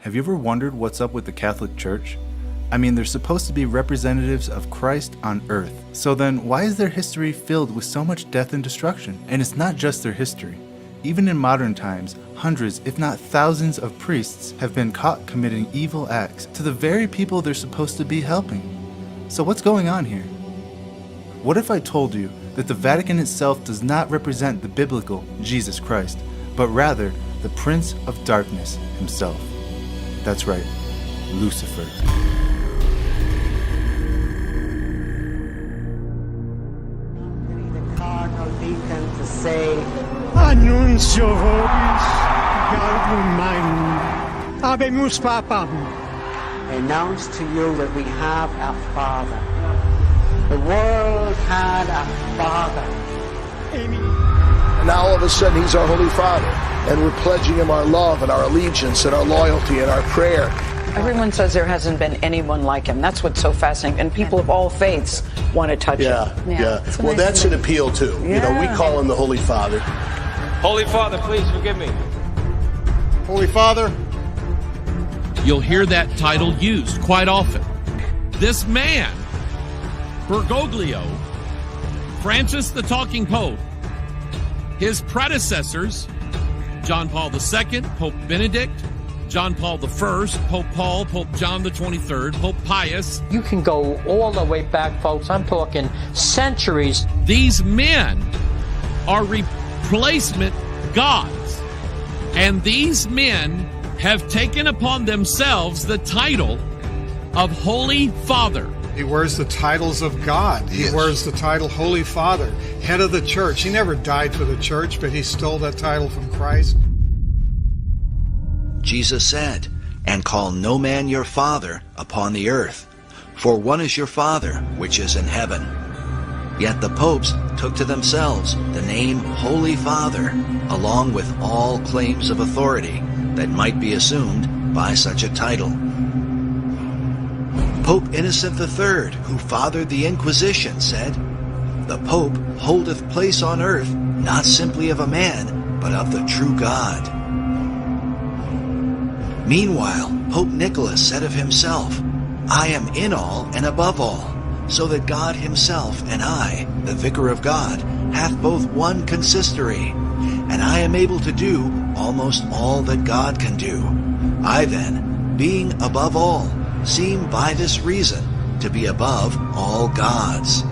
Have you ever wondered what's up with the Catholic Church? I mean, they're supposed to be representatives of Christ on earth. So then, why is their history filled with so much death and destruction? And it's not just their history. Even in modern times, hundreds, if not thousands of priests have been caught committing evil acts to the very people they're supposed to be helping. So what's going on here? What if I told you that the Vatican itself does not represent the biblical Jesus Christ, but rather the Prince of Darkness himself? That's right, Lucifer. The cardinal deacon to say, Annuncio vobis, gaudium magnum, habemus papam. announce to you that we have a Father. The world had a Father. And now all of a sudden he's our Holy Father, and we're pledging him our love and our allegiance and our loyalty and our prayer. Everyone says there hasn't been anyone like him. That's what's so fascinating. And people of all faiths want to touch him. Yeah. Well, that's an appeal too. You know, we call him the Holy Father. Holy Father, please forgive me. Holy Father. You'll hear that title used quite often. This man, Bergoglio, Francis the Talking Pope, his predecessors, John Paul II, Pope Benedict, John Paul I, Pope Paul, Pope John the 23rd, Pope Pius. You can go all the way back, folks. I'm talking centuries. These men are replacement gods. And these men have taken upon themselves the title of Holy Father. He wears the titles of God. He wears the title Holy Father, head of the church. He never died for the church, but he stole that title from Christ. Jesus said, "And call no man your father upon the earth, for one is your Father which is in heaven." Yet the popes took to themselves the name Holy Father, along with all claims of authority that might be assumed by such a title. Pope Innocent III, who fathered the Inquisition, said, "The Pope holdeth place on earth, not simply of a man, but of the true God." Meanwhile, Pope Nicholas said of himself, "I am in all and above all, so that God himself and I, the Vicar of God, hath both one consistory, and I am able to do almost all that God can do. I then, being above all, seem by this reason to be above all gods."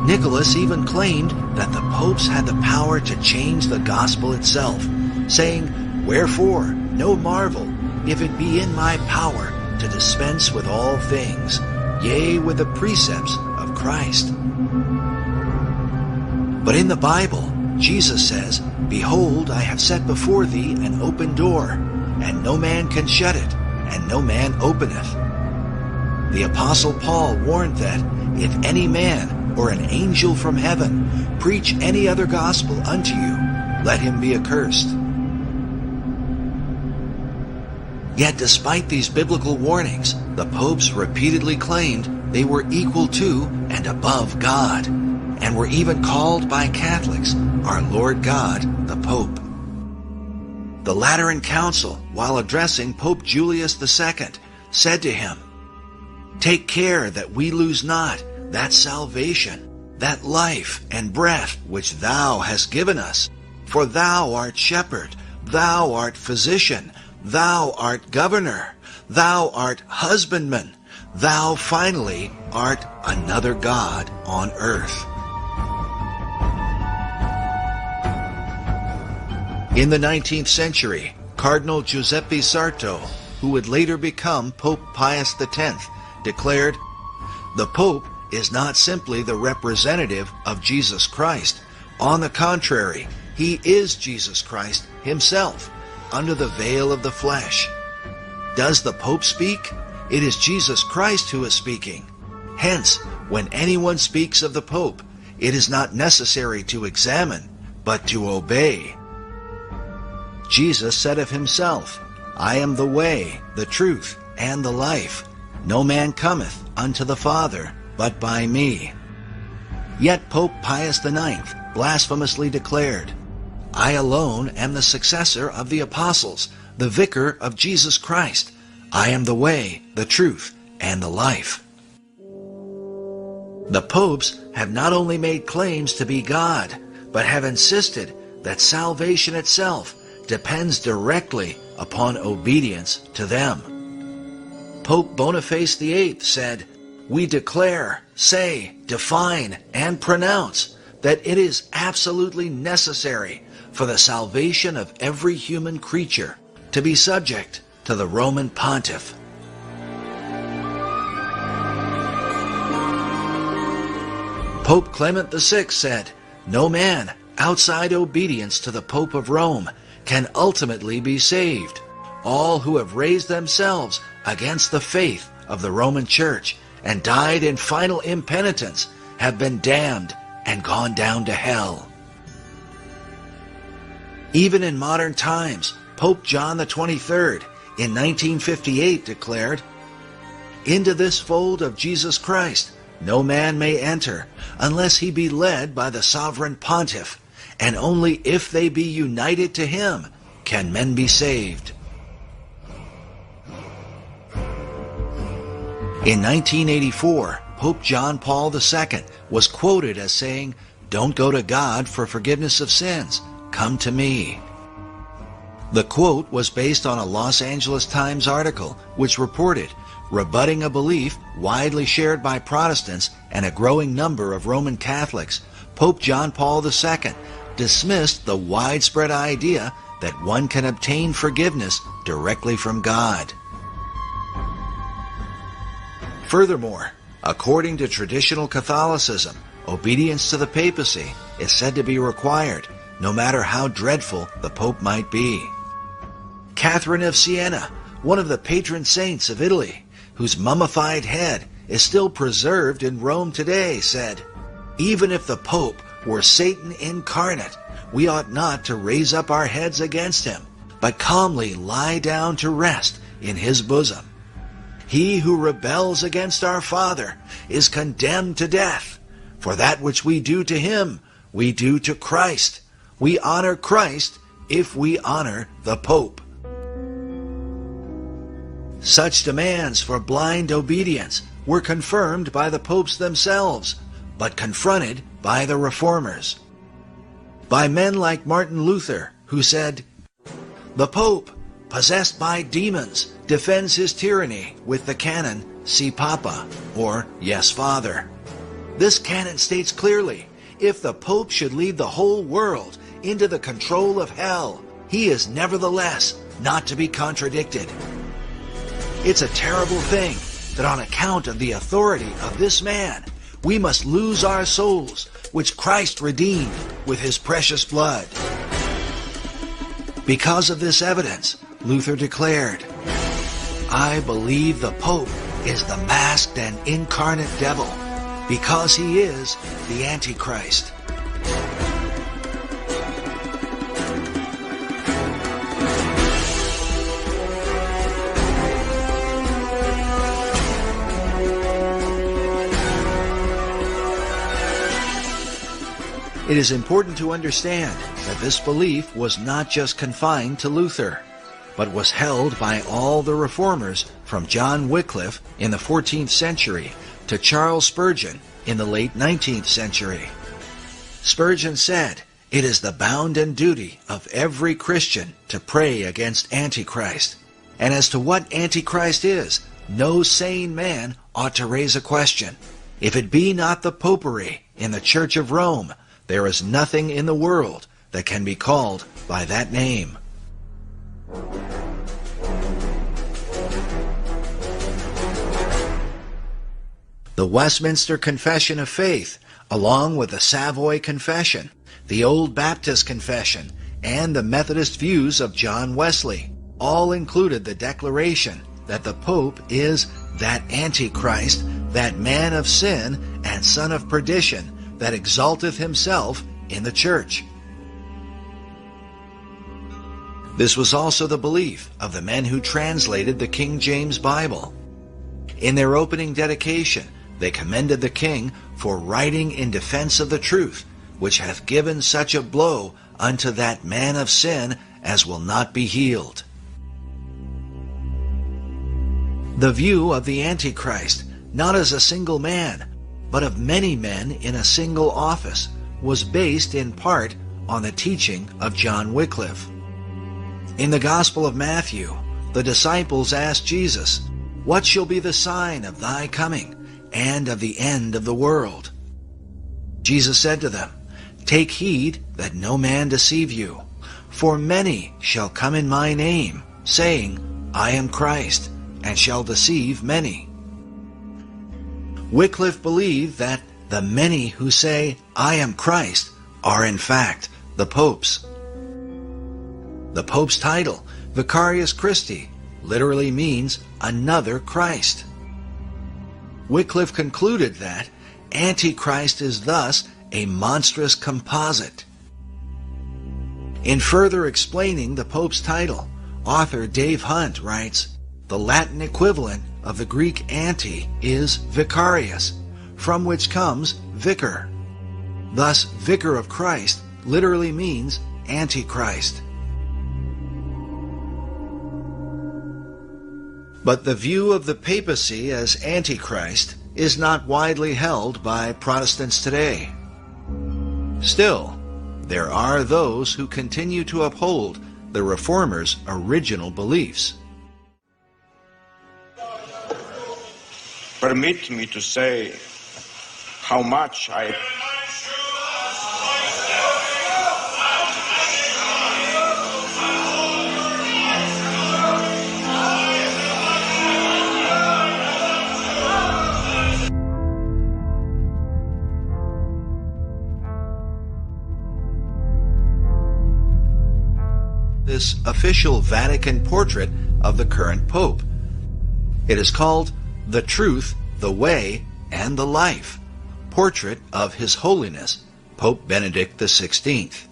Nicholas even claimed that the popes had the power to change the gospel itself, saying, "Wherefore, no marvel, if it be in my power to dispense with all things, yea, with the precepts of Christ." But in the Bible, Jesus says, "Behold, I have set before thee an open door, and no man can shut it, and no man openeth." The Apostle Paul warned that, "If any man or an angel from heaven preach any other gospel unto you, let him be accursed." Yet despite these biblical warnings, the popes repeatedly claimed they were equal to and above God, and were even called by Catholics our Lord God, the Pope. The Lateran Council, while addressing Pope Julius II, said to him, "Take care that we lose not that salvation, that life and breath which thou hast given us, for thou art shepherd, thou art physician, thou art governor, thou art husbandman, thou finally art another God on earth." In the 19th century, Cardinal Giuseppe Sarto, who would later become Pope Pius X, declared, "The Pope is not simply the representative of Jesus Christ. On the contrary, he is Jesus Christ himself, under the veil of the flesh." Does the Pope speak? It is Jesus Christ who is speaking. Hence, when anyone speaks of the Pope, it is not necessary to examine, but to obey. Jesus said of himself, "I am the way, the truth, and the life. No man cometh unto the Father but by me." Yet Pope Pius IX blasphemously declared, "I alone am the successor of the apostles, the vicar of Jesus Christ. I am the way, the truth, and the life. The popes have not only made claims to be God, but have insisted that salvation itself depends directly upon obedience to them. Pope Boniface VIII said, "We declare, say, define, and pronounce that it is absolutely necessary for the salvation of every human creature to be subject to the Roman Pontiff." Pope Clement VI said, "No man outside obedience to the Pope of Rome can ultimately be saved. All who have raised themselves against the faith of the Roman Church and died in final impenitence have been damned and gone down to hell." Even in modern times, Pope John XXIII in 1958 declared, "Into this fold of Jesus Christ no man may enter unless he be led by the sovereign pontiff, and only if they be united to him can men be saved." In 1984, Pope John Paul II was quoted as saying, "Don't go to God for forgiveness of sins, come to me." The quote was based on a Los Angeles Times article which reported, rebutting a belief widely shared by Protestants and a growing number of Roman Catholics, Pope John Paul II dismissed the widespread idea that one can obtain forgiveness directly from God. Furthermore, according to traditional Catholicism, obedience to the papacy is said to be required, no matter how dreadful the Pope might be. Catherine of Siena, one of the patron saints of Italy, whose mummified head is still preserved in Rome today, said, "Even if the Pope were Satan incarnate, we ought not to raise up our heads against him, but calmly lie down to rest in his bosom. He who rebels against our Father is condemned to death. For that which we do to him, we do to Christ. We honor Christ if we honor the Pope." Such demands for blind obedience were confirmed by the popes themselves, but confronted by the reformers. By men like Martin Luther, who said, "The Pope, possessed by demons, defends his tyranny with the canon, Si Papa, or Yes, Father. This canon states clearly, if the Pope should lead the whole world into the control of hell, he is nevertheless not to be contradicted. It's a terrible thing that on account of the authority of this man, we must lose our souls, which Christ redeemed with his precious blood." Because of this evidence, Luther declared, "I believe the Pope is the masked and incarnate devil, because he is the Antichrist." It is important to understand that this belief was not just confined to Luther, but was held by all the reformers from John Wycliffe in the 14th century to Charles Spurgeon in the late 19th century. Spurgeon said, "It is the bounden duty of every Christian to pray against Antichrist. And as to what Antichrist is, no sane man ought to raise a question. If it be not the popery in the Church of Rome, there is nothing in the world that can be called by that name." The Westminster Confession of Faith, along with the Savoy Confession, the Old Baptist Confession, and the Methodist views of John Wesley, all included the declaration that the Pope is that Antichrist, that man of sin and son of perdition, that exalteth himself in the church. This was also the belief of the men who translated the King James Bible. In their opening dedication, they commended the king for writing in defense of the truth, which hath given such a blow unto that man of sin as will not be healed. The view of the Antichrist, not as a single man, but of many men in a single office, was based in part on the teaching of John Wycliffe. In the Gospel of Matthew, the disciples asked Jesus, "What shall be the sign of thy coming and of the end of the world?" Jesus said to them, "Take heed that no man deceive you, for many shall come in my name, saying, I am Christ, and shall deceive many." Wycliffe believed that the many who say, "I am Christ," are in fact the popes. The pope's title, Vicarius Christi, literally means another Christ. Wycliffe concluded that Antichrist is thus a monstrous composite. In further explaining the pope's title, author Dave Hunt writes, "The Latin equivalent of the Greek anti is vicarius, from which comes vicar. Thus, Vicar of Christ literally means Antichrist." But the view of the papacy as Antichrist is not widely held by Protestants today. Still, there are those who continue to uphold the Reformers' original beliefs. Permit me to say how much I this official Vatican portrait of the current Pope. It is called The Truth, the Way, and the Life, Portrait of His Holiness, Pope Benedict XVI.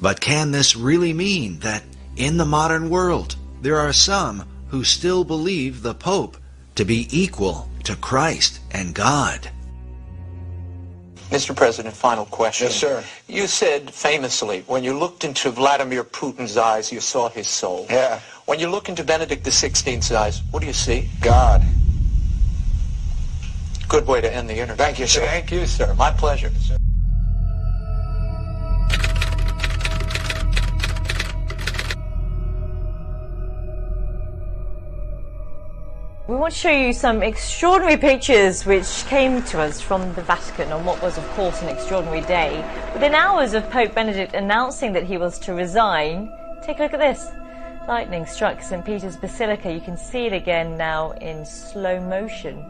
But can this really mean that in the modern world there are some who still believe the Pope to be equal to Christ and God? Mr. President, final question. Yes, sir. You said famously, when you looked into Vladimir Putin's eyes, you saw his soul. Yeah. When you look into Benedict XVI's eyes, what do you see? God. Good way to end the interview. Thank you, sir. Thank you, sir. My pleasure. We want to show you some extraordinary pictures which came to us from the Vatican on what was, of course, an extraordinary day. Within hours of Pope Benedict announcing that he was to resign, take a look at this. Lightning struck St. Peter's Basilica. You can see it again now in slow motion.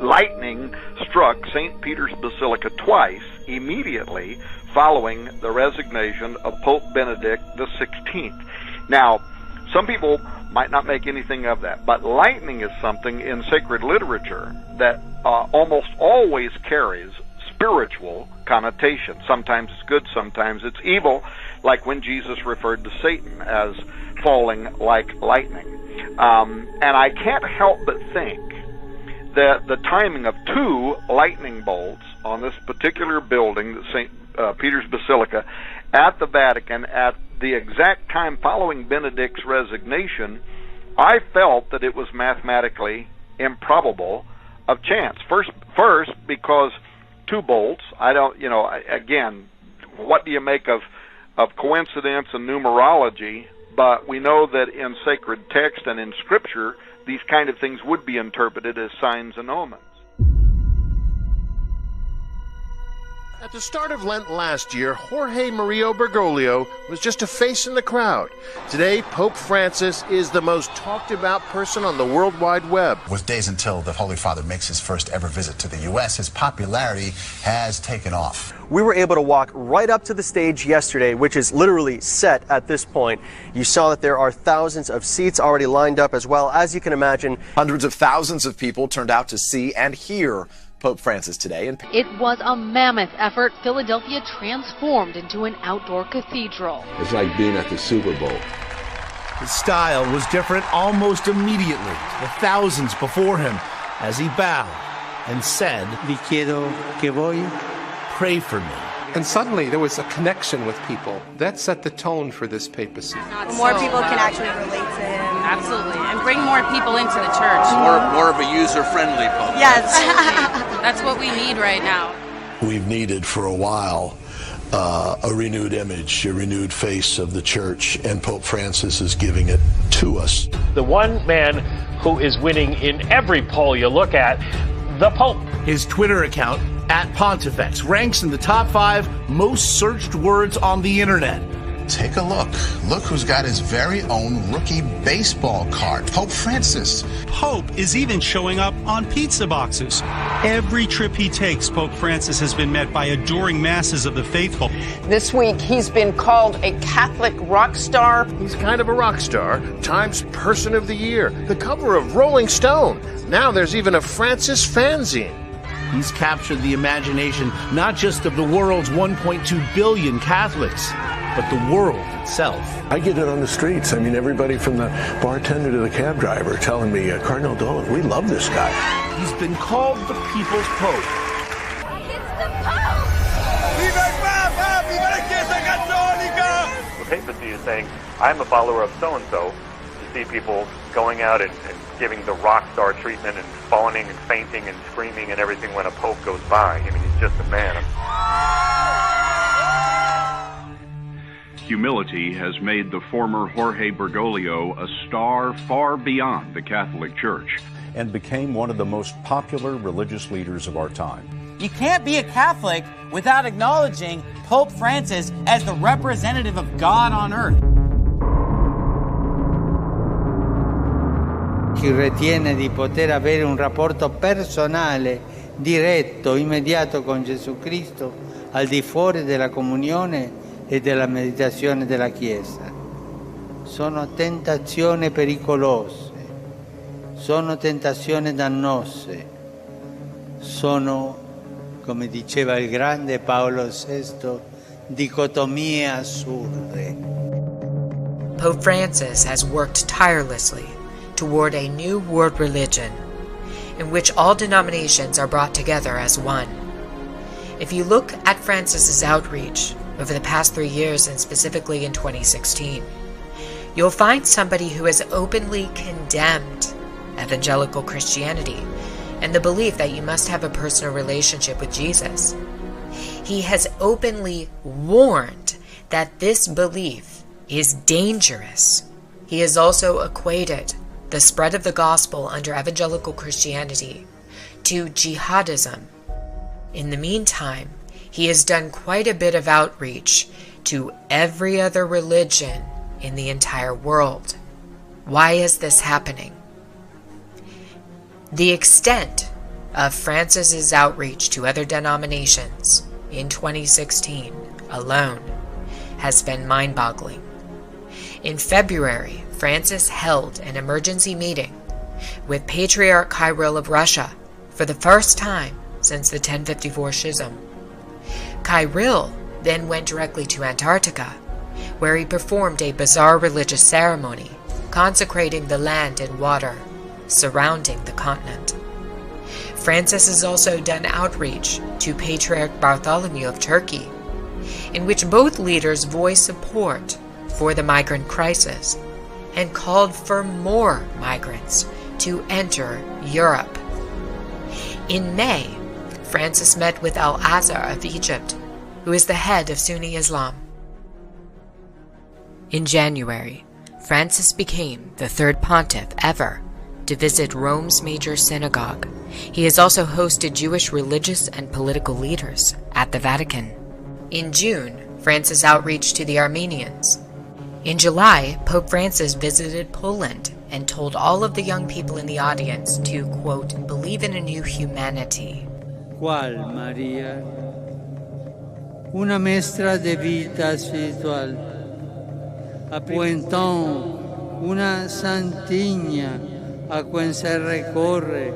Lightning struck St. Peter's Basilica twice immediately following the resignation of Pope Benedict XVI. Now, some people might not make anything of that, but lightning is something in sacred literature that almost always carries spiritual connotation. Sometimes it's good, sometimes it's evil, like when Jesus referred to Satan as falling like lightning. And I can't help but think that the timing of two lightning bolts on this particular building, the St. Peter's Basilica, at the Vatican, at the exact time following Benedict's resignation, I felt that it was mathematically improbable of chance. First, because two bolts, I don't, again, what do you make of coincidence and numerology? But we know that in sacred text and in Scripture, these kind of things would be interpreted as signs and omens. At the start of Lent last year, Jorge Mario Bergoglio was just a face in the crowd. Today, Pope Francis is the most talked about person on the World Wide Web. With days until the Holy Father makes his first ever visit to the U.S., his popularity has taken off. We were able to walk right up to the stage yesterday, which is literally set at this point. You saw that there are thousands of seats already lined up as well. As you can imagine, hundreds of thousands of people turned out to see and hear Pope Francis today. It was a mammoth effort. Philadelphia transformed into an outdoor cathedral. It's like being at the Super Bowl. His style was different almost immediately. The thousands before him as he bowed and said, "Pray for me." And suddenly there was a connection with people. That set the tone for this papacy. More people can actually relate to him. Absolutely. And bring more people into the church. More of a user-friendly pope. Yes. That's what we need right now. We've needed for a while a renewed image, a renewed face of the church, and Pope Francis is giving it to us. The one man who is winning in every poll you look at, the Pope. His Twitter account, @Pontifex, ranks in the top 5 most searched words on the internet. Take a look. Look who's got his very own rookie baseball card, Pope Francis. Pope is even showing up on pizza boxes. Every trip he takes, Pope Francis has been met by adoring masses of the faithful. This week, he's been called a Catholic rock star. He's kind of a rock star. Times Person of the Year. The cover of Rolling Stone. Now there's even a Francis fanzine. He's captured the imagination not just of the world's 1.2 billion Catholics, but the world itself. I get it on the streets. I mean, everybody from the bartender to the cab driver telling me, Cardinal Dolan, we love this guy. He's been called the People's Pope. It's the Pope! Viva el Papa! Viva la Chiesa Cattolica! The papacy is saying, I'm a follower of so-and-so. You see people going out and giving the rock star treatment and fawning and fainting and screaming and everything when a pope goes by. I mean, he's just a man. Humility has made the former Jorge Bergoglio a star far beyond the Catholic Church, and became one of the most popular religious leaders of our time. You can't be a Catholic without acknowledging Pope Francis as the representative of God on earth. Chi ritiene di poter avere un rapporto personale, diretto, immediato con Gesù Cristo, al di fuori della comunione e della meditazione della Chiesa. Sono tentazioni pericolose, sono tentazioni dannose, sono, come diceva il grande Paolo VI, dicotomie assurde. Pope Francis has worked tirelessly toward a new world religion in which all denominations are brought together as one. If you look at Francis's outreach over the past 3 years, and specifically in 2016, you'll find somebody who has openly condemned evangelical Christianity and the belief that you must have a personal relationship with Jesus. He has openly warned that this belief is dangerous. He has also equated the spread of the gospel under evangelical Christianity to jihadism. In the meantime, he has done quite a bit of outreach to every other religion in the entire world. Why is this happening? The extent of Francis's outreach to other denominations in 2016 alone has been mind-boggling. In February, Francis held an emergency meeting with Patriarch Kirill of Russia for the first time since the 1054 Schism. Kirill then went directly to Antarctica, where he performed a bizarre religious ceremony consecrating the land and water surrounding the continent. Francis has also done outreach to Patriarch Bartholomew of Turkey, in which both leaders voiced support for the migrant crisis and called for more migrants to enter Europe. In May, Francis met with Al-Azhar of Egypt, who is the head of Sunni Islam. In January, Francis became the third pontiff ever to visit Rome's major synagogue. He has also hosted Jewish religious and political leaders at the Vatican. In June, Francis outreached to the Armenians. In July, Pope Francis visited Poland and told all of the young people in the audience to, quote, believe in a new humanity. ¿Cuál, María? Una maestra de vida espiritual. Appuentón, una santiña a quien se recorre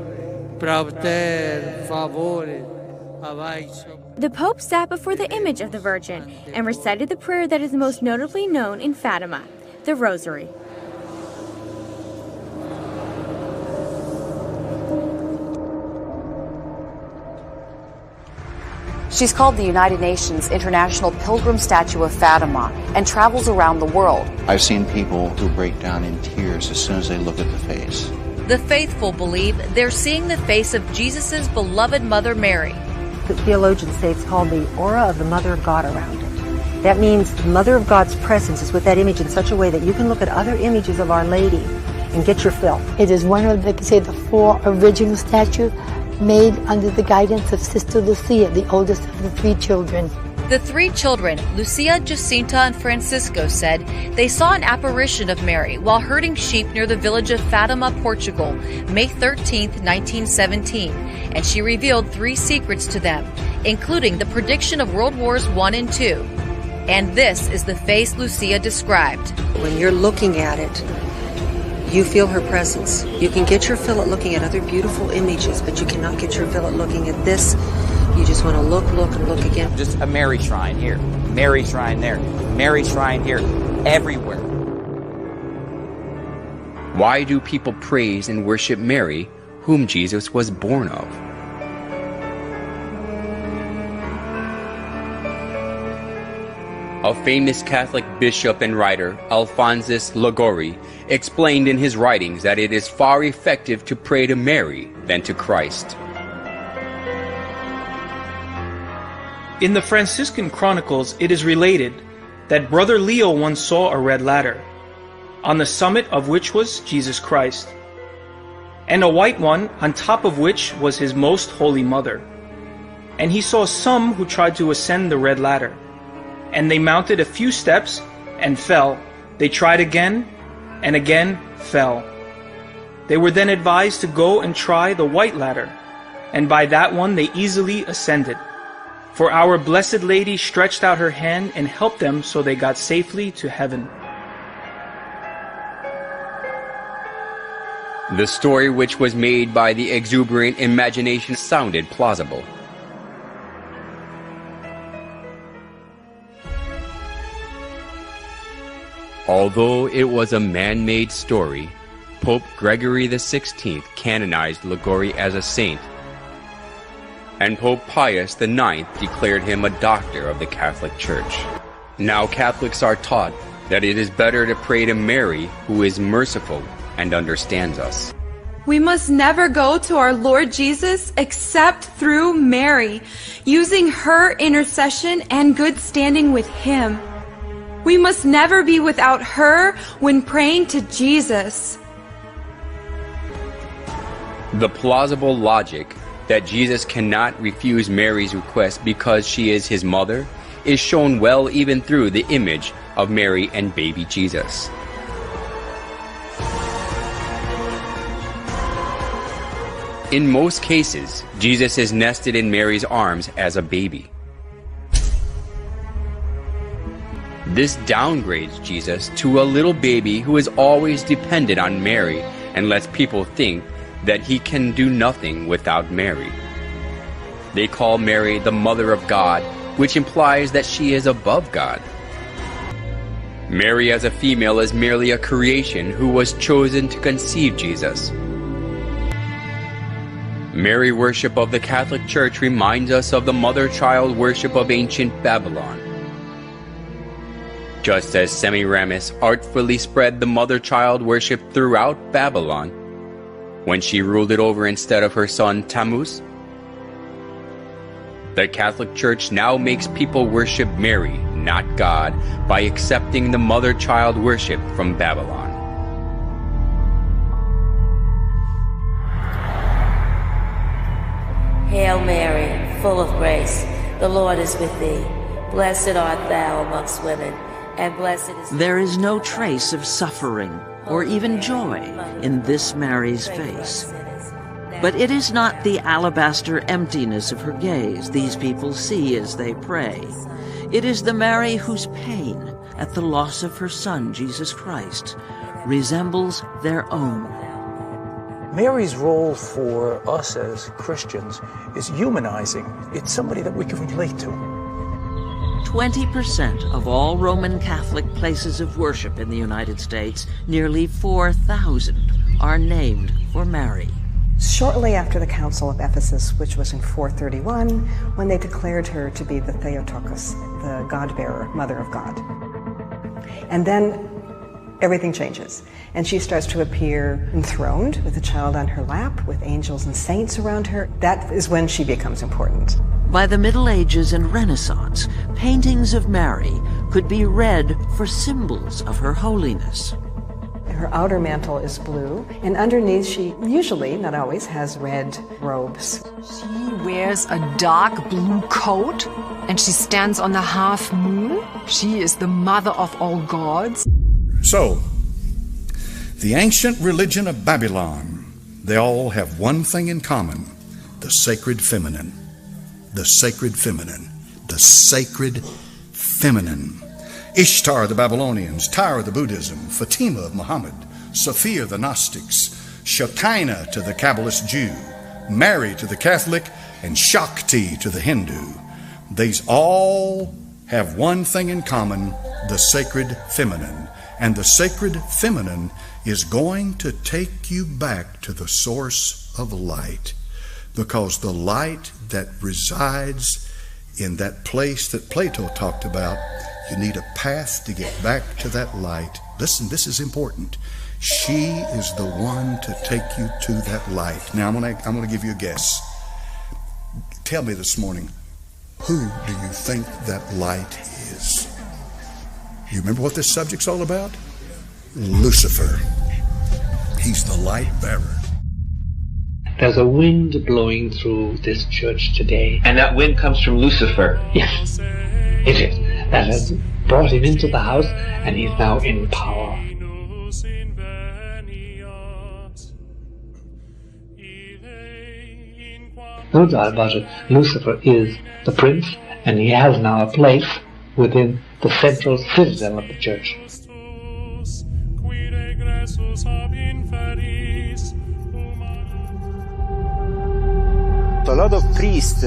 para obtener favores. The Pope sat before the image of the Virgin and recited the prayer that is most notably known in Fatima, the Rosary. She's called the United Nations International Pilgrim Statue of Fatima and travels around the world. I've seen people who break down in tears as soon as they look at the face. The faithful believe they're seeing the face of Jesus' beloved Mother Mary. The theologians say it's called the aura of the Mother of God around it. That means the Mother of God's presence is with that image in such a way that you can look at other images of Our Lady and get your fill. It is one of, they say, the 4 original statues made under the guidance of Sister Lucia, the oldest of the 3 children. The 3 children, Lucia, Jacinta, and Francisco, said they saw an apparition of Mary while herding sheep near the village of Fatima, Portugal, May 13, 1917, and she revealed 3 secrets to them, including the prediction of World Wars I and II. And this is the face Lucia described. When you're looking at it, you feel her presence. You can get your fill at looking at other beautiful images, but you cannot get your fill at looking at this. You just want to look, and look again. Just a Mary shrine here, Mary shrine there, Mary shrine here, everywhere. Why do people praise and worship Mary, whom Jesus was born of? A famous Catholic bishop and writer, Alphonsus Liguori, explained in his writings that it is far effective to pray to Mary than to Christ. In the Franciscan Chronicles, it is related that Brother Leo once saw a red ladder, on the summit of which was Jesus Christ, and a white one on top of which was his most holy mother. And he saw some who tried to ascend the red ladder, and they mounted a few steps and fell. They tried again and again fell. They were then advised to go and try the white ladder, and by that one they easily ascended. For our Blessed Lady stretched out her hand and helped them, so they got safely to heaven. The story, which was made by the exuberant imagination, sounded plausible. Although it was a man-made story, Pope Gregory XVI canonized Liguori as a saint, and Pope Pius IX declared him a doctor of the Catholic Church. Now Catholics are taught that it is better to pray to Mary, who is merciful and understands us. We must never go to our Lord Jesus except through Mary, using her intercession and good standing with Him. We must never be without her when praying to Jesus. The plausible logic that Jesus cannot refuse Mary's request because she is his mother is shown well even through the image of Mary and baby Jesus. In most cases, Jesus is nested in Mary's arms as a baby. This downgrades Jesus to a little baby who is always dependent on Mary and lets people think that he can do nothing without Mary. They call Mary the Mother of God, which implies that she is above God. Mary as a female is merely a creation who was chosen to conceive Jesus. Mary worship of the Catholic Church reminds us of the mother-child worship of ancient Babylon. Just as Semiramis artfully spread the mother-child worship throughout Babylon, when she ruled it over instead of her son Tammuz, the Catholic Church now makes people worship Mary, not God, by accepting the mother-child worship from Babylon. Hail Mary, full of grace, the Lord is with thee. Blessed art thou amongst women, and blessed is... There is no trace of suffering or even joy in this Mary's face. But it is not the alabaster emptiness of her gaze these people see as they pray. It is the Mary whose pain at the loss of her son, Jesus Christ, resembles their own. Mary's role for us as Christians is humanizing. It's somebody that we can relate to. 20% of all Roman Catholic places of worship in the United States, nearly 4,000, are named for Mary. shortly after the Council of Ephesus, which was in 431, when they declared her to be the Theotokos, the God-bearer, Mother of God. And then everything changes, and she starts to appear enthroned with a child on her lap, with angels and saints around her. That is when she becomes important. By the Middle Ages and Renaissance, paintings of Mary could be read for symbols of her holiness. Her outer mantle is blue, and underneath she usually, not always, has red robes. She wears a dark blue coat, and she stands on the half moon. She is the mother of all gods. So, the ancient religion of Babylon, they all have one thing in common: the sacred feminine. The sacred feminine. The sacred feminine. Ishtar the Babylonians, Tyre the Buddhism, Fatima of Muhammad, Sophia the Gnostics, Shekinah to the Kabbalist Jew, Mary to the Catholic, and Shakti to the Hindu. These all have one thing in common: the sacred feminine. And the sacred feminine is going to take you back to the source of light, because the light that resides in that place that Plato talked about, you need a path to get back to that light. Listen, this is important. She is the one to take you to that light. Now, I'm going to give you a guess. Tell me this morning, who do you think that light is? You remember what this subject's all about? Lucifer. He's the light bearer. There's a wind blowing through this church today. And that wind comes from Lucifer. Yes, it is. That has brought him into the house, and he's now in power. No doubt about it, Lucifer is the prince, and he has now a place within the central citadel of the church. A lot of priests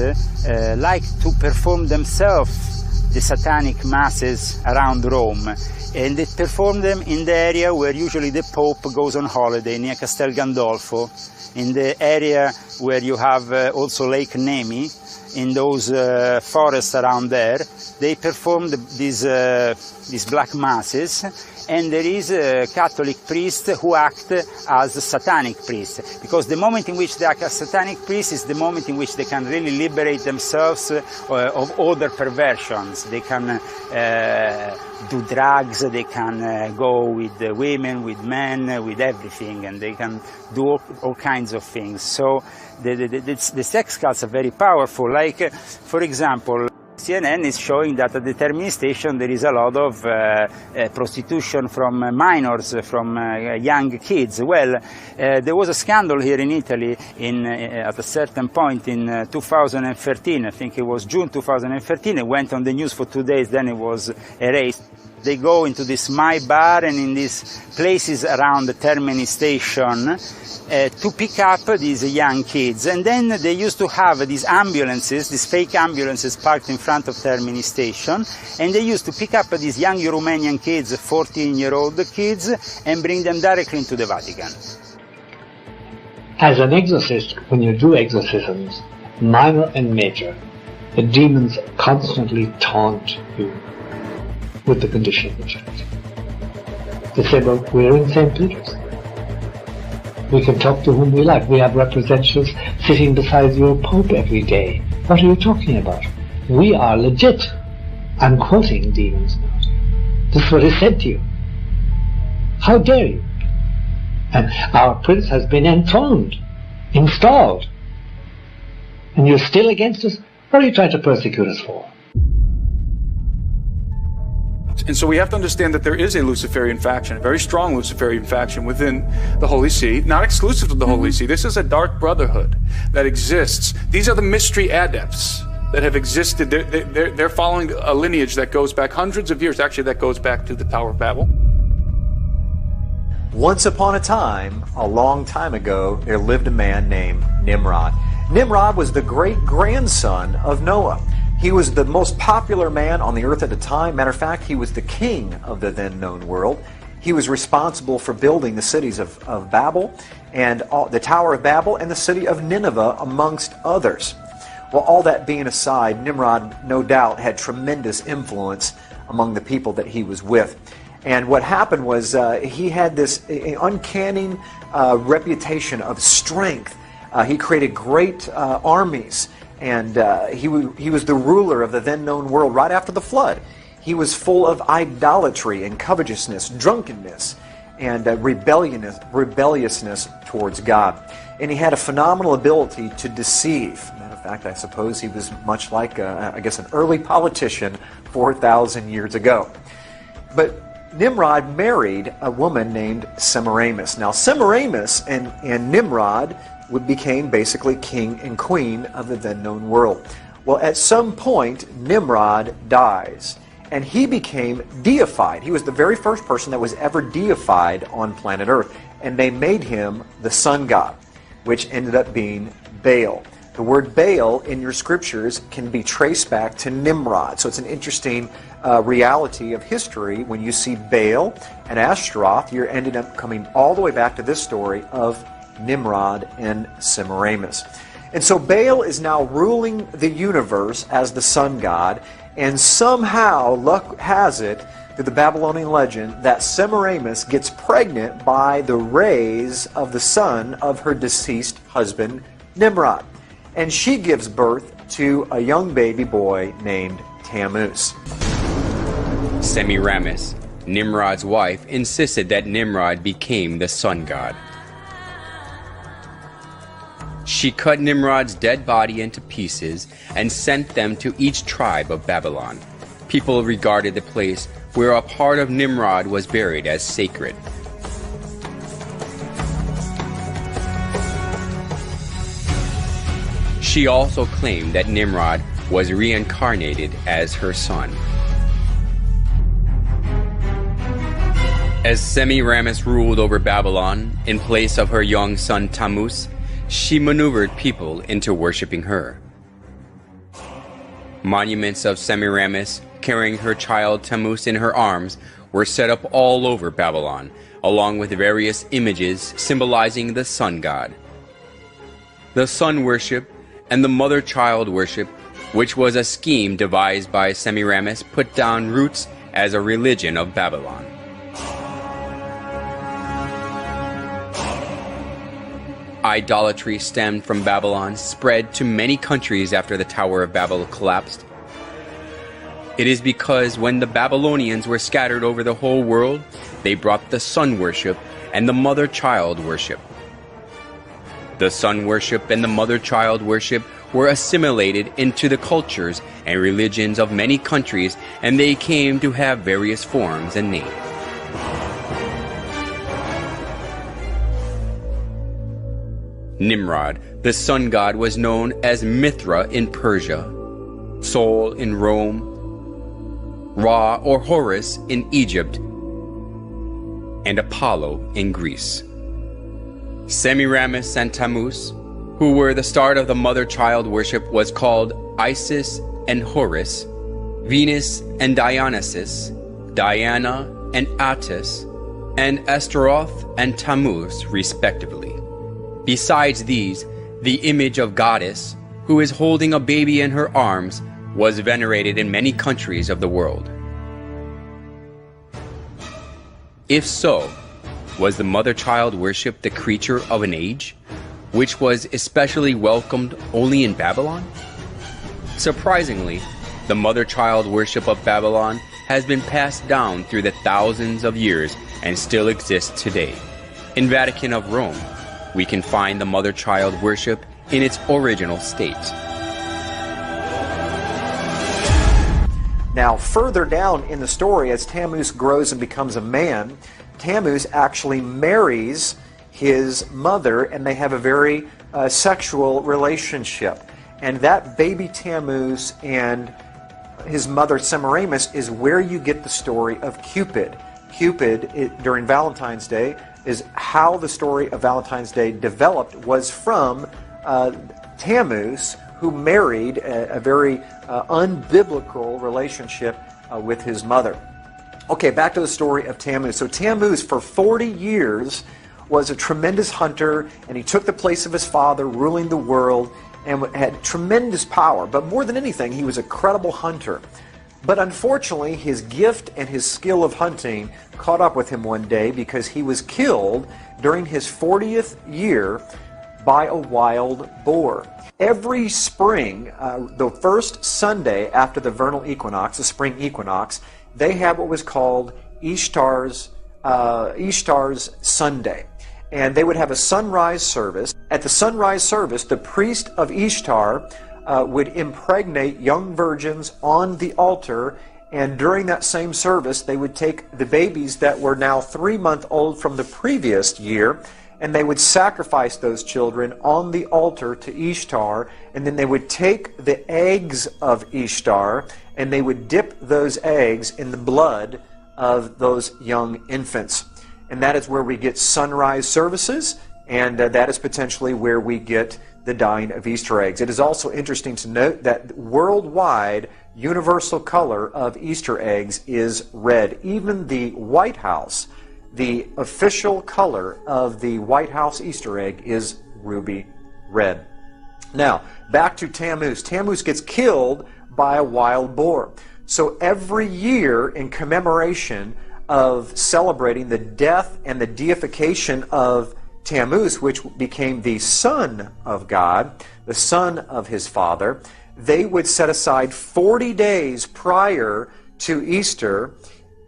like to perform themselves the satanic masses around Rome, and they perform them in the area where usually the Pope goes on holiday, near Castel Gandolfo, in the area where you have also Lake Nemi, in those forests around there. They perform these black masses, and there is a Catholic priest who act as a satanic priest, because the moment in which they act as satanic priest is the moment in which they can really liberate themselves of other perversions. They can do drugs, they can go with women, with men, with everything, and they can do all kinds of things. So the sex cults are very powerful. Like, for example, CNN is showing that at the termini station there is a lot of prostitution from minors, from young kids. Well, there was a scandal here in Italy at a certain point in 2013, I think it was June 2013, it went on the news for 2 days, then it was erased. They go into this My Bar and in these places around the Termini station to pick up these young kids. And then they used to have these ambulances, these fake ambulances parked in front of Termini station, and they used to pick up these young Romanian kids, 14-year-old kids, and bring them directly into the Vatican. As an exorcist, when you do exorcisms, minor and major, the demons constantly taunt you with the condition of the church. They say, well, we're in St. Peter's. We can talk to whom we like. We have representatives sitting beside your Pope every day. What are you talking about? We are legit. I'm quoting demons now. This is what is said to you. How dare you? And our prince has been enthroned, installed. And you're still against us? What are you trying to persecute us for? And so we have to understand that there is a Luciferian faction, a very strong Luciferian faction within the Holy See, not exclusive to the Holy See. This is a dark brotherhood that exists. These are the mystery adepts that have existed. They're following a lineage that goes back hundreds of years. Actually, that goes back to the Tower of Babel. Once upon a time, a long time ago, there lived a man named Nimrod. Nimrod was the great-grandson of Noah. He was the most popular man on the earth at the time. Matter of fact, he was the king of the then known world. He was responsible for building the cities of Babel, and the Tower of Babel, and the city of Nineveh, amongst others. Well, all that being aside, Nimrod, no doubt, had tremendous influence among the people that he was with. And what happened was he had this uncanny reputation of strength. He created great armies, and he was the ruler of the then-known world right after the flood. He was full of idolatry and covetousness, drunkenness, and rebelliousness towards God. And he had a phenomenal ability to deceive. Matter of fact, I suppose he was much like, I guess, an early politician 4,000 years ago. But Nimrod married a woman named Semiramis. Now, Semiramis and Nimrod became basically king and queen of the then-known world. Well, at some point, Nimrod dies, and he became deified. He was the very first person that was ever deified on planet Earth, and they made him the sun god, which ended up being Baal. The word Baal in your scriptures can be traced back to Nimrod, so it's an interesting reality of history. When you see Baal and Ashtaroth, you're ended up coming all the way back to this story of Nimrod and Semiramis. And so Baal is now ruling the universe as the sun god, and somehow luck has it, through the Babylonian legend, that Semiramis gets pregnant by the rays of the sun of her deceased husband, Nimrod. And she gives birth to a young baby boy named Tammuz. Semiramis, Nimrod's wife, insisted that Nimrod became the sun god. She cut Nimrod's dead body into pieces and sent them to each tribe of Babylon. People regarded the place where a part of Nimrod was buried as sacred. She also claimed that Nimrod was reincarnated as her son. As Semiramis ruled over Babylon in place of her young son Tammuz, she maneuvered people into worshiping her. Monuments of Semiramis carrying her child Tammuz in her arms were set up all over Babylon, along with various images symbolizing the sun god. The sun worship and the mother-child worship, which was a scheme devised by Semiramis, put down roots as a religion of Babylon. Idolatry stemmed from Babylon, spread to many countries after the Tower of Babel collapsed. It is because when the Babylonians were scattered over the whole world, they brought the sun worship and the mother-child worship. The sun worship and the mother-child worship were assimilated into the cultures and religions of many countries, and they came to have various forms and names. Nimrod, the sun god, was known as Mithra in Persia, Sol in Rome, Ra or Horus in Egypt, and Apollo in Greece. Semiramis and Tammuz, who were the start of the mother-child worship, was called Isis and Horus, Venus and Dionysus, Diana and Attis, and Astaroth and Tammuz, respectively. Besides these, the image of goddess, who is holding a baby in her arms, was venerated in many countries of the world. If so, was the mother-child worship the creature of an age, which was especially welcomed only in Babylon? Surprisingly, the mother-child worship of Babylon has been passed down through the thousands of years and still exists today. In Vatican of Rome, we can find the mother-child worship in its original state. Now, further down in the story, as Tammuz grows and becomes a man, Tammuz actually marries his mother, and they have a very sexual relationship. And that baby Tammuz and his mother Semiramis is where you get the story of Cupid. Cupid, during Valentine's Day, is how the story of Valentine's Day developed, was from Tammuz, who married a very unbiblical relationship with his mother. Okay, back to the story of Tammuz. So Tammuz, for 40 years, was a tremendous hunter, and he took the place of his father, ruling the world, and had tremendous power. But more than anything, he was a credible hunter. But unfortunately, his gift and his skill of hunting caught up with him one day, because he was killed during his 40th year by a wild boar. Every spring, the first Sunday after the vernal equinox, the spring equinox, they had what was called Ishtar's Sunday. And they would have a sunrise service. At the sunrise service, the priest of Ishtar would impregnate young virgins on the altar, and during that same service, they would take the babies that were now 3-month-old from the previous year, and they would sacrifice those children on the altar to Ishtar, and then they would take the eggs of Ishtar, and they would dip those eggs in the blood of those young infants. And that is where we get sunrise services, and that is potentially where we get the dyeing of Easter eggs. It is also interesting to note that worldwide universal color of Easter eggs is red. Even the White House, the official color of the White House Easter egg is ruby red. Now, back to Tammuz. Tammuz gets killed by a wild boar. So every year, in commemoration of celebrating the death and the deification of Tammuz, which became the son of God, the son of his father, they would set aside 40 days prior to Easter,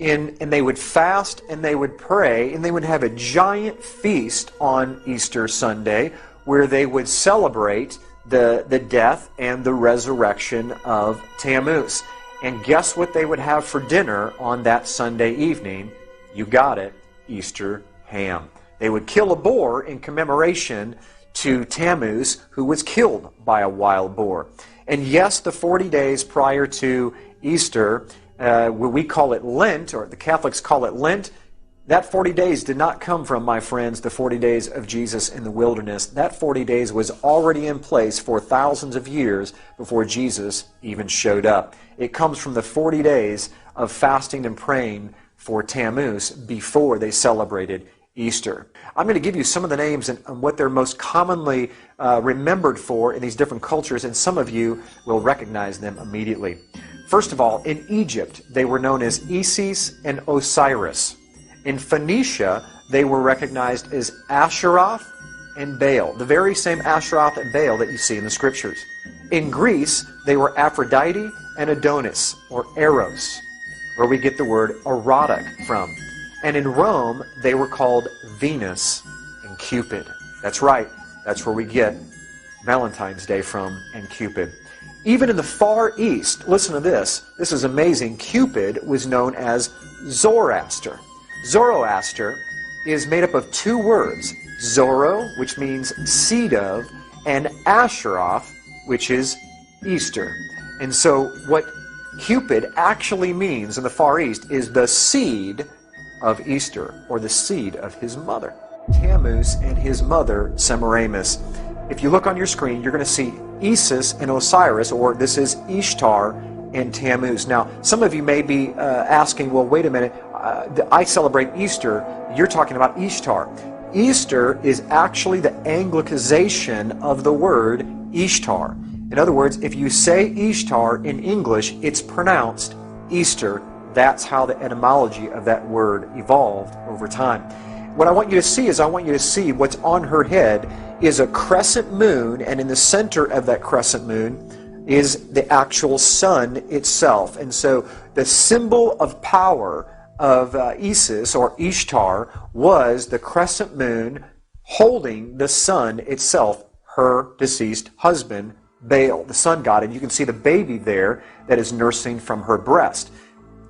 and they would fast and they would pray, and they would have a giant feast on Easter Sunday where they would celebrate the death and the resurrection of Tammuz. And guess what they would have for dinner on that Sunday evening? You got it, Easter ham. They would kill a boar in commemoration to Tammuz, who was killed by a wild boar. And yes, the 40 days prior to Easter, where we call it Lent, or the Catholics call it Lent, that 40 days did not come from, my friends, the 40 days of Jesus in the wilderness. That 40 days was already in place for thousands of years before Jesus even showed up. It comes from the 40 days of fasting and praying for Tammuz before they celebrated Easter. I'm going to give you some of the names and what they're most commonly remembered for in these different cultures, and some of you will recognize them immediately. First of all, in Egypt, they were known as Isis and Osiris. In Phoenicia, they were recognized as Asheroth and Baal, the very same Asheroth and Baal that you see in the scriptures. In Greece, they were Aphrodite and Adonis, or Eros, where we get the word erotic from. And in Rome, they were called Venus and Cupid. That's right, that's where we get Valentine's Day from, and Cupid. Even in the Far East, listen to this, this is amazing, Cupid was known as Zoroaster. Zoroaster is made up of two words, Zoro, which means seed of, and Asheroth, which is Easter. And so what Cupid actually means in the Far East is the seed of Easter, or the seed of his mother, Tammuz, and his mother, Semiramis. If you look on your screen, you're going to see Isis and Osiris, or this is Ishtar and Tammuz. Now, some of you may be asking, well, wait a minute, I celebrate Easter, you're talking about Ishtar. Easter is actually the Anglicization of the word Ishtar. In other words, if you say Ishtar in English, it's pronounced Easter. That's how the etymology of that word evolved over time. What I want you to see is, I want you to see what's on her head is a crescent moon, and in the center of that crescent moon is the actual sun itself. And so the symbol of power of Isis, or Ishtar, was the crescent moon holding the sun itself, her deceased husband, Baal, the sun god. And you can see the baby there that is nursing from her breast.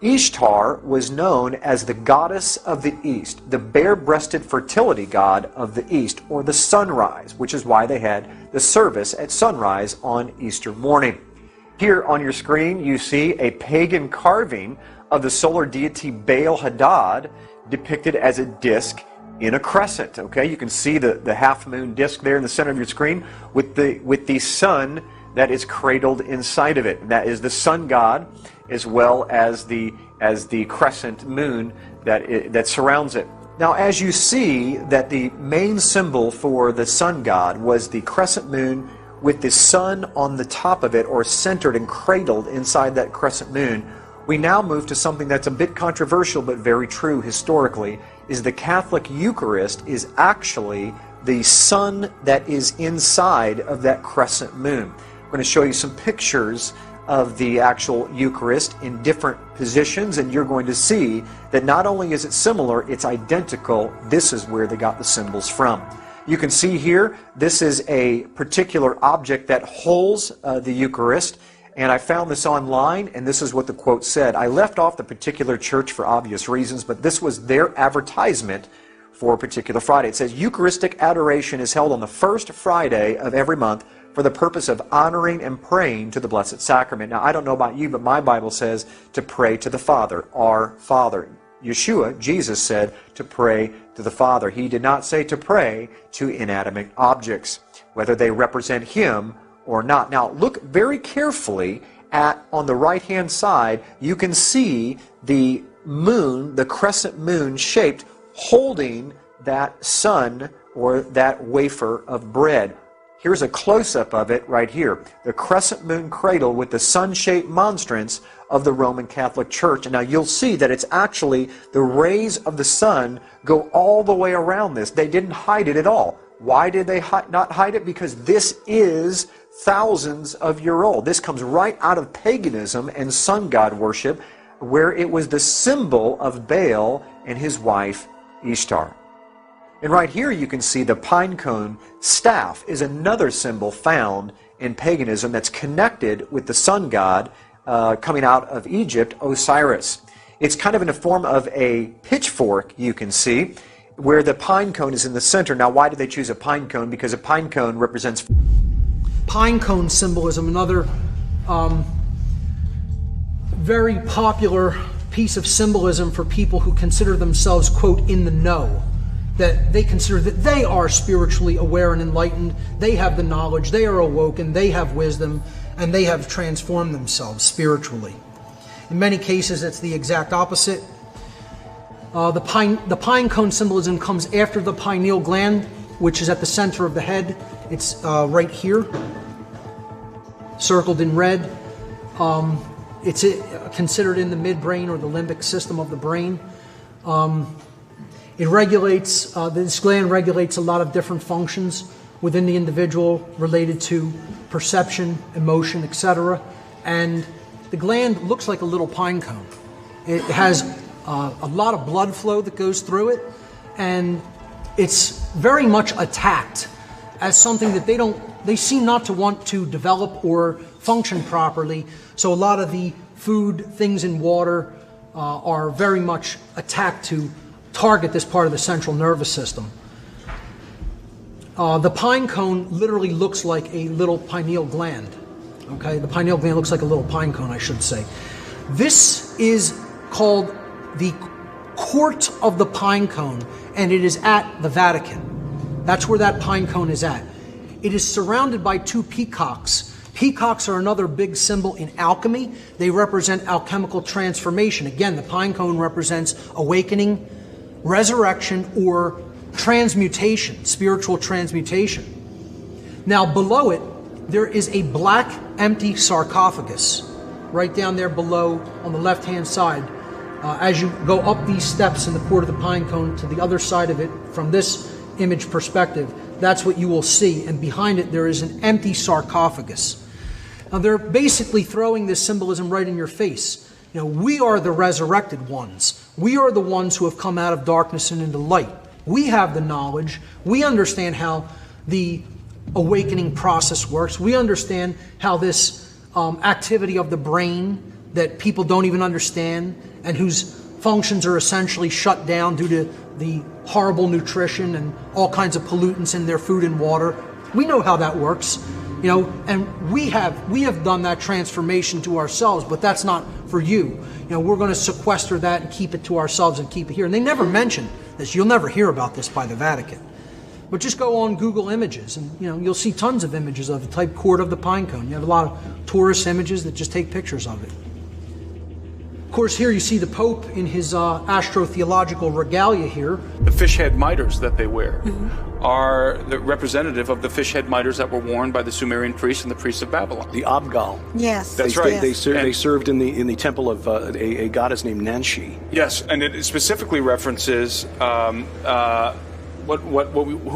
Ishtar was known as the goddess of the East, the bare-breasted fertility god of the East, or the sunrise, which is why they had the service at sunrise on Easter morning. Here on your screen you see a pagan carving of the solar deity Baal Hadad depicted as a disc in a crescent. Okay, you can see the half-moon disc there in the center of your screen with the sun that is cradled inside of it. And that is the sun god, as well as the as the crescent moon that surrounds it. Now, as you see that the main symbol for the sun god was the crescent moon with the sun on the top of it, or centered and cradled inside that crescent moon, we now move to something that's a bit controversial but very true historically, is the Catholic Eucharist is actually the sun that is inside of that crescent moon. I'm going to show you some pictures of the actual Eucharist in different positions, and you're going to see that not only is it similar, it's identical. This is where they got the symbols from. You can see here, this is a particular object that holds the Eucharist, and I found this online, and this is what the quote said. I left off the particular church for obvious reasons, but this was their advertisement for a particular Friday. It says, Eucharistic adoration is held on the first Friday of every month for the purpose of honoring and praying to the Blessed Sacrament. Now, I don't know about you, but my Bible says to pray to the Father, our Father. Yeshua, Jesus, said to pray to the Father. He did not say to pray to inanimate objects, whether they represent Him or not. Now, look very carefully at, on the right-hand side, you can see the moon, the crescent moon shaped, holding that sun or that wafer of bread. Here's a close-up of it right here. The crescent moon cradle with the sun-shaped monstrance of the Roman Catholic Church. And now you'll see that it's actually the rays of the sun go all the way around this. They didn't hide it at all. Why did they not hide it? Because this is thousands of years old. This comes right out of paganism and sun god worship, where it was the symbol of Baal and his wife Ishtar. And right here you can see the pine cone staff is another symbol found in paganism that's connected with the sun god coming out of Egypt, Osiris. It's kind of in the form of a pitchfork, you can see, where the pine cone is in the center. Now, why did they choose a pine cone? Because a pine cone represents... Pine cone symbolism, another very popular piece of symbolism for people who consider themselves, quote, in the know. That they consider that they are spiritually aware and enlightened, they have the knowledge, they are awoken, they have wisdom, and they have transformed themselves spiritually. In many cases, it's the exact opposite. The pine cone symbolism comes after the pineal gland, which is at the center of the head. It's right here, circled in red. It's considered in the midbrain or the limbic system of the brain. It regulates, this gland regulates a lot of different functions within the individual related to perception, emotion, etc. And the gland looks like a little pine cone. It has a lot of blood flow that goes through it, and it's very much attacked as something that they seem not to want to develop or function properly. So a lot of the food, things in water are very much attacked to target this part of the central nervous system. The pine cone literally looks like a little pineal gland. Okay, the pineal gland looks like a little pine cone, I should say. This is called the Court of the Pine Cone, and it is at the Vatican. That's where that pine cone is at. It is surrounded by two peacocks. Peacocks are another big symbol in alchemy. They represent alchemical transformation. Again, the pine cone represents awakening, resurrection, or transmutation, spiritual transmutation. Now below it, there is a black empty sarcophagus right down there below on the left-hand side. As you go up these steps in the Court of the Pine Cone to the other side of it, from this image perspective, that's what you will see. And behind it, there is an empty sarcophagus. Now, they're basically throwing this symbolism right in your face. You know, we are the resurrected ones. We are the ones who have come out of darkness and into light. We have the knowledge. We understand how the awakening process works. We understand how this activity of the brain that people don't even understand and whose functions are essentially shut down due to the horrible nutrition and all kinds of pollutants in their food and water. We know how that works, you know, and we have done that transformation to ourselves, but that's not for you. You know, we're going to sequester that and keep it to ourselves and keep it here. And they never mention this. You'll never hear about this by the Vatican. But just go on Google Images and, you know, you'll see tons of images of the type Court of the Pine Cone. You have a lot of tourist images that just take pictures of it. Of course, here you see the Pope in his astrotheological regalia here. The fish head miters that they wear are the representative of the fish head miters that were worn by the Sumerian priests and the priests of Babylon. The Abgal. Yes. That's right. They served in the temple of a goddess named Nanshi. Yes, and it specifically references who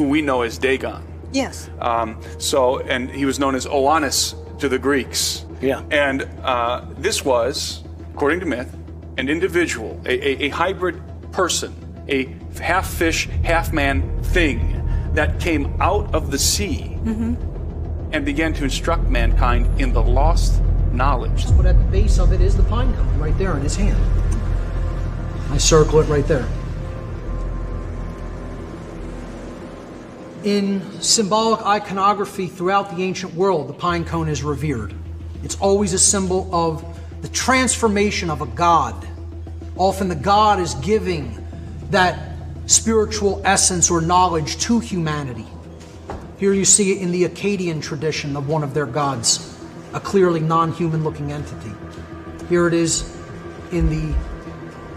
we know as Dagon. Yes. And he was known as Oannes to the Greeks. Yeah. And this was, according to myth, an individual, a hybrid person, a half fish, half man thing that came out of the sea and began to instruct mankind in the lost knowledge. But at the base of it is the pine cone right there in his hand. I circle it right there. In symbolic iconography throughout the ancient world, the pine cone is revered. It's always a symbol of the transformation of a god. Often the god is giving that spiritual essence or knowledge to humanity. Here you see it in the Akkadian tradition of one of their gods, a clearly non-human looking entity. Here it is in the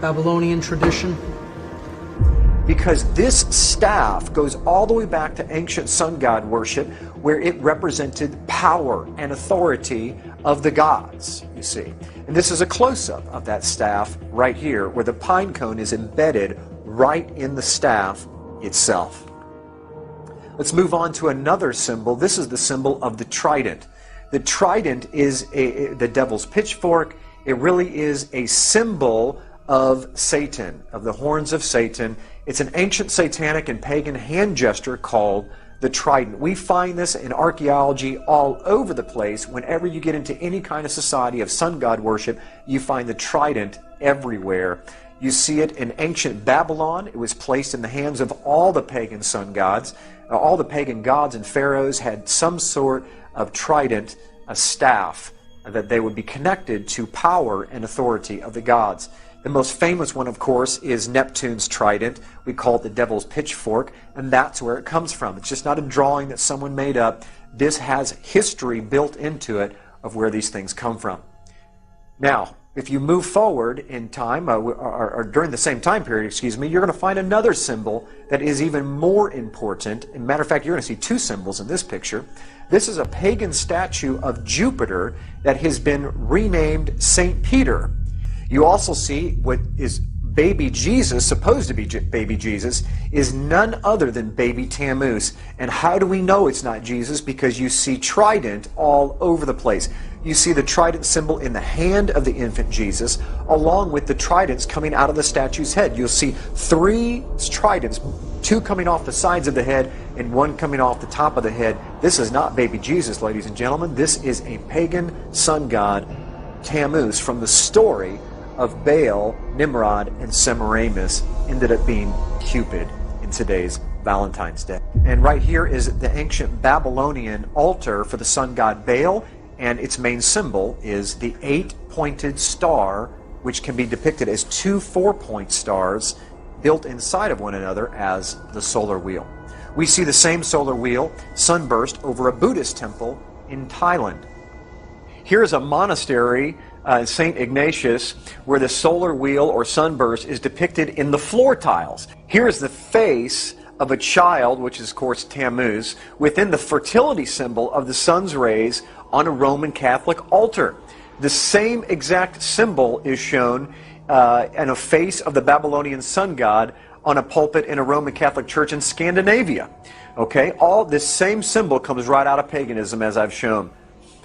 Babylonian tradition. Because this staff goes all the way back to ancient sun god worship, where it represented power and authority of the gods, you see. And this is a close-up of that staff right here, where the pine cone is embedded right in the staff itself. Let's move on to another symbol. This is the symbol of the trident. The trident is the devil's pitchfork. It really is a symbol of Satan, of the horns of Satan. It's an ancient satanic and pagan hand gesture called the trident. We find this in archaeology all over the place. Whenever you get into any kind of society of sun god worship, you find the trident everywhere. You see it in ancient Babylon. It was placed in the hands of all the pagan sun gods. All the pagan gods and pharaohs had some sort of trident, a staff, that they would be connected to power and authority of the gods. The most famous one, of course, is Neptune's trident. We call it the devil's pitchfork, and that's where it comes from. It's just not a drawing that someone made up. This has history built into it of where these things come from. Now, if you move forward in time, or during the same time period, you're going to find another symbol that is even more important. As a matter of fact, you're going to see two symbols in this picture. This is a pagan statue of Jupiter that has been renamed St. Peter. You also see what is baby Jesus, supposed to be baby Jesus, is none other than baby Tammuz. And how do we know it's not Jesus? Because you see trident all over the place. You see the trident symbol in the hand of the infant Jesus, along with the tridents coming out of the statue's head. You'll see three tridents, two coming off the sides of the head and one coming off the top of the head. This is not baby Jesus, ladies and gentlemen. This is a pagan sun god, Tammuz, from the story of Baal, Nimrod, and Semiramis, ended up being Cupid in today's Valentine's Day. And right here is the ancient Babylonian altar for the sun god Baal, and its main symbol is the 8-pointed star, which can be depicted as two 4-point stars built inside of one another as the solar wheel. We see the same solar wheel sunburst over a Buddhist temple in Thailand. Here's a monastery, St. Ignatius, where the solar wheel or sunburst is depicted in the floor tiles. Here's the face of a child, which is of course Tammuz, within the fertility symbol of the sun's rays on a Roman Catholic altar. The same exact symbol is shown in a face of the Babylonian sun god on a pulpit in a Roman Catholic church in Scandinavia. Okay, all this same symbol comes right out of paganism, as I've shown.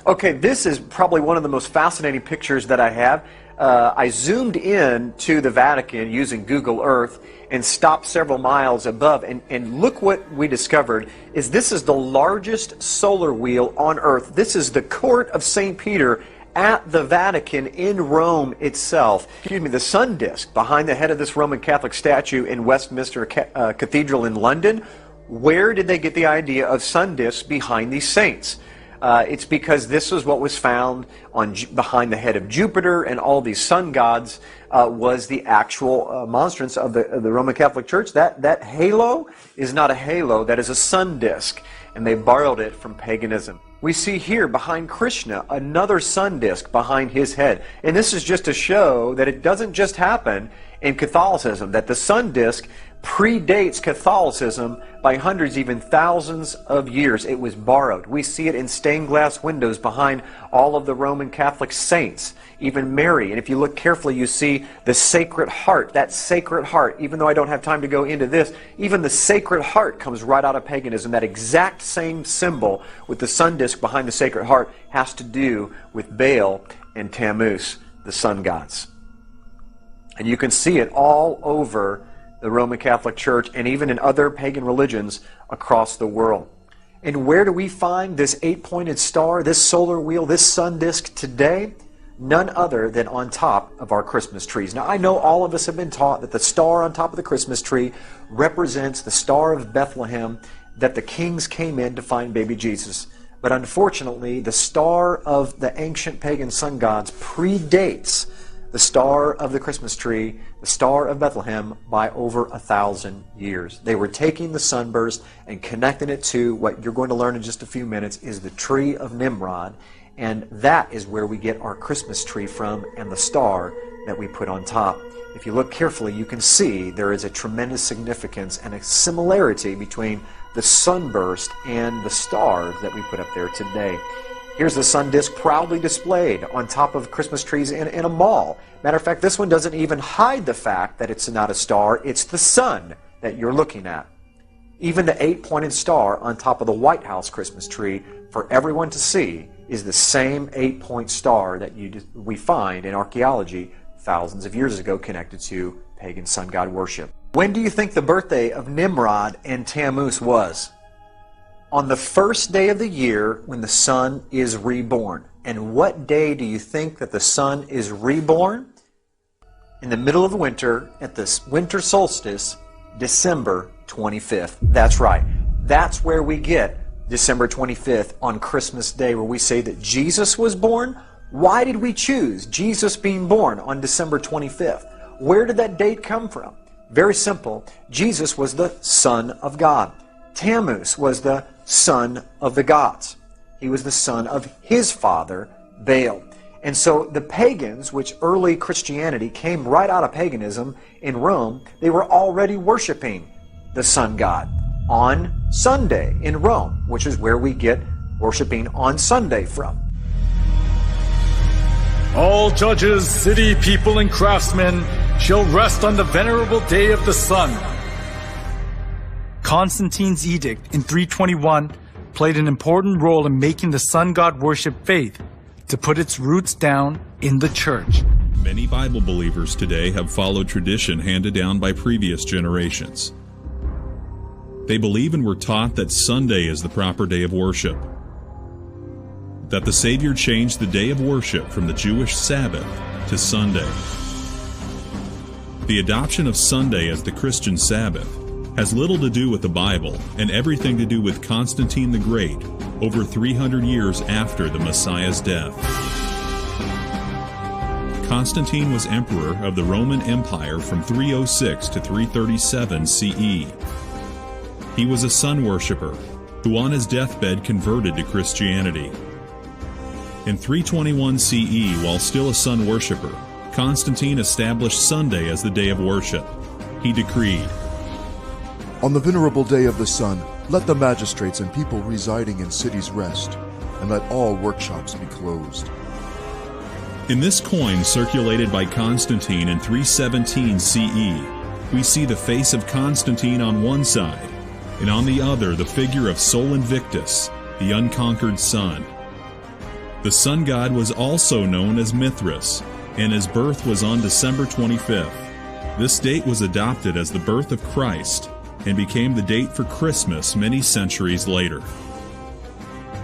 Okay, this is probably one of the most fascinating pictures that I have. I zoomed in to the Vatican using Google Earth and stopped several miles above, and look what we discovered is this is the largest solar wheel on Earth. This is the court of St. Peter at the Vatican in Rome itself. The sun disk behind the head of this Roman Catholic statue in Westminster Cathedral in London. Where did they get the idea of sun disks behind these saints? It's because this was what was found behind the head of Jupiter and all these sun gods was the actual monstrance of the Roman Catholic Church. That halo is not a halo, that is a sun disk, and they borrowed it from paganism. We see here behind Krishna another sun disk behind his head. And this is just to show that it doesn't just happen in Catholicism, that the sun disk predates Catholicism by hundreds, even thousands of years. It was borrowed. We see it in stained glass windows behind all of the Roman Catholic saints, even Mary. And if you look carefully, you see the Sacred Heart. That Sacred Heart, even though I don't have time to go into this, even the Sacred Heart comes right out of paganism. That exact same symbol with the sun disk behind the Sacred Heart has to do with Baal and Tammuz, the sun gods. And you can see it all over the Roman Catholic Church and even in other pagan religions across the world. And where do we find this 8-pointed star, this solar wheel, this sun disk today? None other than on top of our Christmas trees. Now, I know all of us have been taught that the star on top of the Christmas tree represents the Star of Bethlehem, that the kings came in to find baby Jesus. But unfortunately, the star of the ancient pagan sun gods predates the star of the Christmas tree, the Star of Bethlehem, by over 1,000 years. They were taking the sunburst and connecting it to what you're going to learn in just a few minutes is the tree of Nimrod, and that is where we get our Christmas tree from and the star that we put on top. If you look carefully, you can see there is a tremendous significance and a similarity between the sunburst and the star that we put up there today. Here's the sun disk proudly displayed on top of Christmas trees in a mall. Matter of fact, this one doesn't even hide the fact that it's not a star. It's the sun that you're looking at. Even the 8-pointed star on top of the White House Christmas tree for everyone to see is the same 8-point star that we find in archaeology thousands of years ago connected to pagan sun god worship. When do you think the birthday of Nimrod and Tammuz was? On the first day of the year when the sun is reborn. And what day do you think that the sun is reborn? In the middle of winter, at the winter solstice, December 25th. That's right. That's where we get December 25th on Christmas Day, where we say that Jesus was born. Why did we choose Jesus being born on December 25th? Where did that date come from? Very simple. Jesus was the Son of God. Tammuz was the son of the gods. He was the son of his father, Baal. And so the pagans, which early Christianity came right out of paganism in Rome, they were already worshiping the sun god on Sunday in Rome, which is where we get worshiping on Sunday from. All judges, city people, and craftsmen shall rest on the venerable day of the sun. Constantine's edict in 321 played an important role in making the sun god worship faith to put its roots down in the church. Many Bible believers today have followed tradition handed down by previous generations. They believe and were taught that Sunday is the proper day of worship, that the Savior changed the day of worship from the Jewish Sabbath to Sunday. The adoption of Sunday as the Christian Sabbath has little to do with the Bible and everything to do with Constantine the Great over 300 years after the Messiah's death. Constantine was emperor of the Roman Empire from 306 to 337 CE. He was a sun worshipper who on his deathbed converted to Christianity. In 321 CE, while still a sun worshipper, Constantine established Sunday as the day of worship. He decreed, "On the venerable day of the sun, let the magistrates and people residing in cities rest, and let all workshops be closed." In this coin circulated by Constantine in 317 CE, we see the face of Constantine on one side, and on the other the figure of Sol Invictus, the unconquered sun. The sun god was also known as Mithras, and his birth was on December 25th. This date was adopted as the birth of Christ, and became the date for Christmas many centuries later.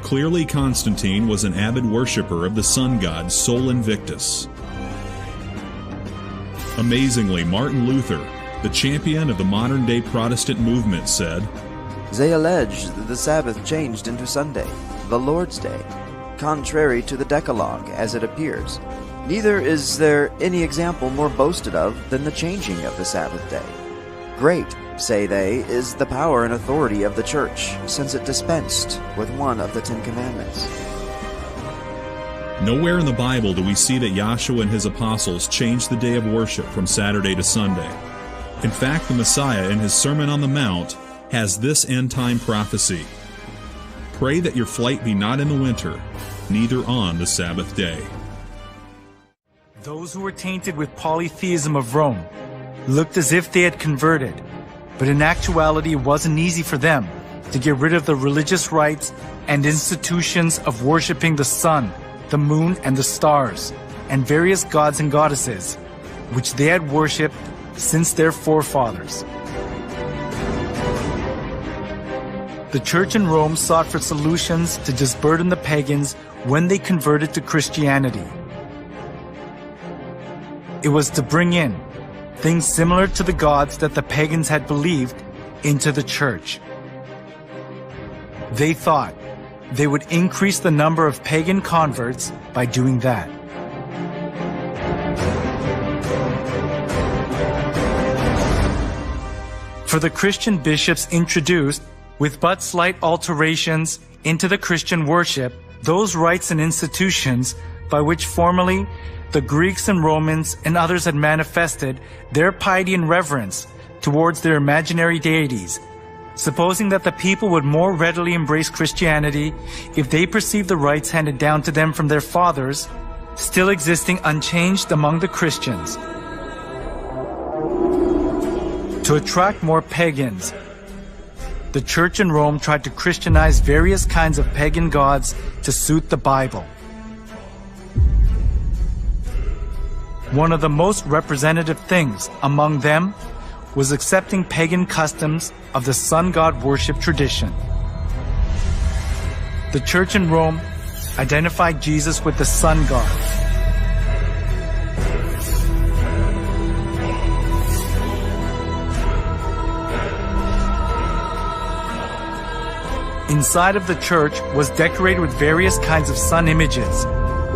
Clearly, Constantine was an avid worshipper of the sun god Sol Invictus. Amazingly, Martin Luther, the champion of the modern-day Protestant movement, said, "They allege that the Sabbath changed into Sunday, the Lord's Day, contrary to the Decalogue as it appears. Neither is there any example more boasted of than the changing of the Sabbath day. Great say they, is the power and authority of the Church, since it dispensed with one of the 10 Commandments. Nowhere in the Bible do we see that Yahshua and his apostles changed the day of worship from Saturday to Sunday. In fact, the Messiah in his Sermon on the Mount has this end-time prophecy: "Pray that your flight be not in the winter, neither on the Sabbath day." Those who were tainted with polytheism of Rome looked as if they had converted, but in actuality it wasn't easy for them to get rid of the religious rites and institutions of worshiping the sun, the moon, and the stars, and various gods and goddesses, which they had worshipped since their forefathers. The Church in Rome sought for solutions to disburden the pagans when they converted to Christianity. It was to bring in things similar to the gods that the pagans had believed into the Church. They thought they would increase the number of pagan converts by doing that. For the Christian bishops introduced, with but slight alterations into the Christian worship, those rites and institutions by which formerly the Greeks and Romans and others had manifested their piety and reverence towards their imaginary deities, supposing that the people would more readily embrace Christianity if they perceived the rites handed down to them from their fathers still existing unchanged among the Christians. To attract more pagans, the Church in Rome tried to Christianize various kinds of pagan gods to suit the Bible. One of the most representative things among them was accepting pagan customs of the sun god worship tradition. The Church in Rome identified Jesus with the sun god. Inside of the church was decorated with various kinds of sun images,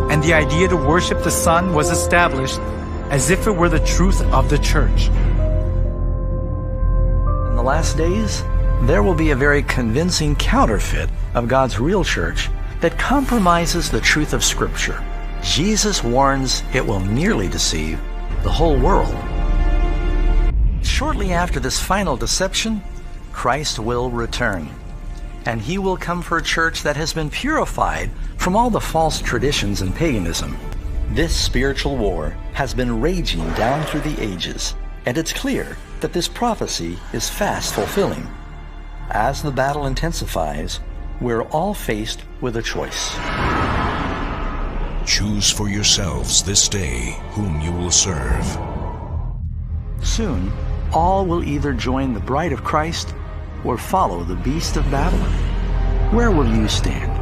and the idea to worship the sun was established as if it were the truth of the church. In the last days, there will be a very convincing counterfeit of God's real church that compromises the truth of Scripture. Jesus warns it will nearly deceive the whole world. Shortly after this final deception, Christ will return, and he will come for a church that has been purified from all the false traditions and paganism. This spiritual war has been raging down through the ages, and it's clear that this prophecy is fast fulfilling. As the battle intensifies, we're all faced with a choice. Choose for yourselves this day whom you will serve. Soon, all will either join the bride of Christ or follow the beast of Babylon. Where will you stand?